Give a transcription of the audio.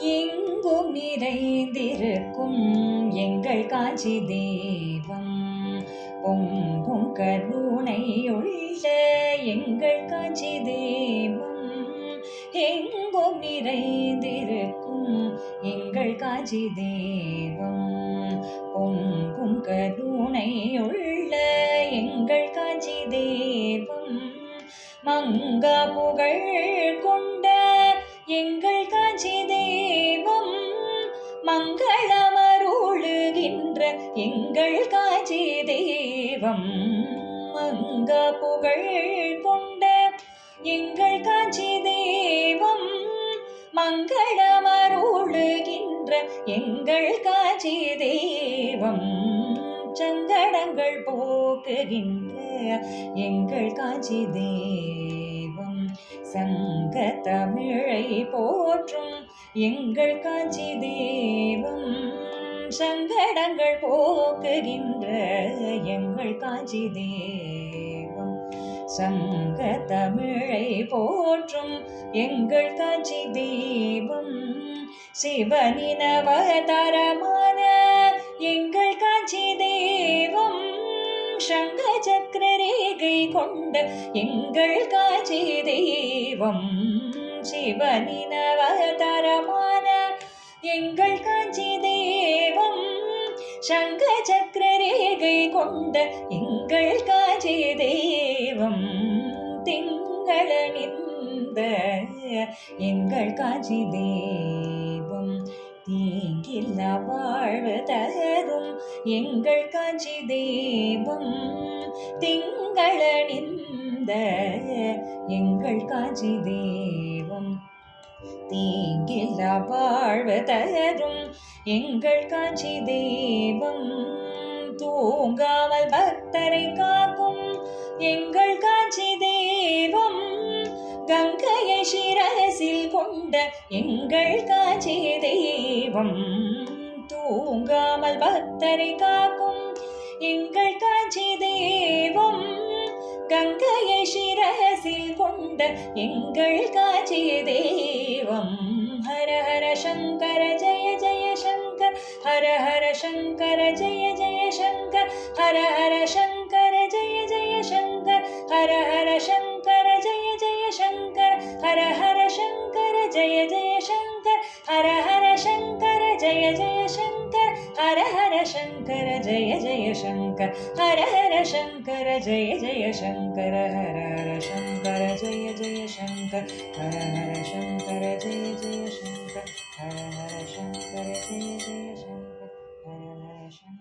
எங்கும் நிறைந்திருக்கும் எங்கள் காஞ்சி தெய்வம் பொங்கும் கருணையுள்ள எங்கள் காஞ்சி தெய்வம் எங்கும் நிறைந்திருக்கும் எங்கள் காஞ்சி தெய்வம் பொங்கும் கருணையுள்ள எங்கள் காஞ்சி தெய்வம் மங்கா புகழ் கொண்ட எங்கள் காஞ்சி தெய்வம் மங்களமருளுகின்ற எங்கள் காஞ்சி தெய்வம் மங்கா புகழ் கொண்ட எங்கள் காஞ்சி தெய்வம் மங்களமருளுகின்ற எங்கள் காஞ்சி தெய்வம் சங்கடங்கள் போக்குகின்ற எங்கள் காஞ்சி தெய்வம் சங்க தமிழை போற்றும் எங்கள் காஞ்சி தெய்வம் சங்கடங்கள் போக்குகின்ற எங்கள் காஞ்சி தெய்வம் சங்க தமிழை போற்றும் எங்கள் காஞ்சி தெய்வம் சிவனின் அவதாரமான எங்கள் காஞ்சி தெய்வம் சங்க சக்கர ரேகை கொண்ட எங்கள் காஞ்சி தெய்வம் சிவனின் அவதாரமான எங்கள் காஞ்சி தெய்வம் சங்க சக்கர ரேகை கொண்ட எங்கள் காஞ்சி தெய்வம் திங்களணிந்த எங்கள் காஞ்சி தெய்வம் தீங்கில்லா வாழ்வு தரும் எங்கள் காஞ்சி தெய்வம் திங்களணிந்த எங்கள் காஞ்சி தெய்வம் தீங்கில்லா வாழ்வு தரும் எங்கள் காஞ்சி தெய்வம் தூங்காமல் பக்தரை காக்கும் எங்கள் காஞ்சி தெய்வம் கங்கையை சிரசில் கொண்ட எங்கள் காஞ்சி தெய்வம் தூங்காமல் பக்தரை காக்கும் எங்கள் காஞ்சி தெய்வம் கங்கையை சிரசில் கொண்ட எங்கள் காஞ்சி தெய்வம் ஹர ஹர சங்கர ஜய ஜய சங்கர் ஹர ஹர சங்கர ஜய ஜய சங்கர் ஹர ஹர சங்கர ஜய ஜய சங்கர் ஹர ஹர சங்கர ஜய ஜய சங்கர் ஹர ஹர சங்கர ஜய ஜய சங்கர் ஹர ஹர சங்கர ஜய ஜய சங்கர் ஹர ஹர சங்கர ஜய ஜய சங்கர் ஹர ஹர சங்கர ஜய ஜய சங்கர ஹர ஹர சங்கர ஜய ஜய சங்கர் ஹர ஹர சங்கர ஜய ஜய சங்கர் ஹர ஹர சங்கர ஜய ஜய சங்கர் ஹர ஹர சங்கர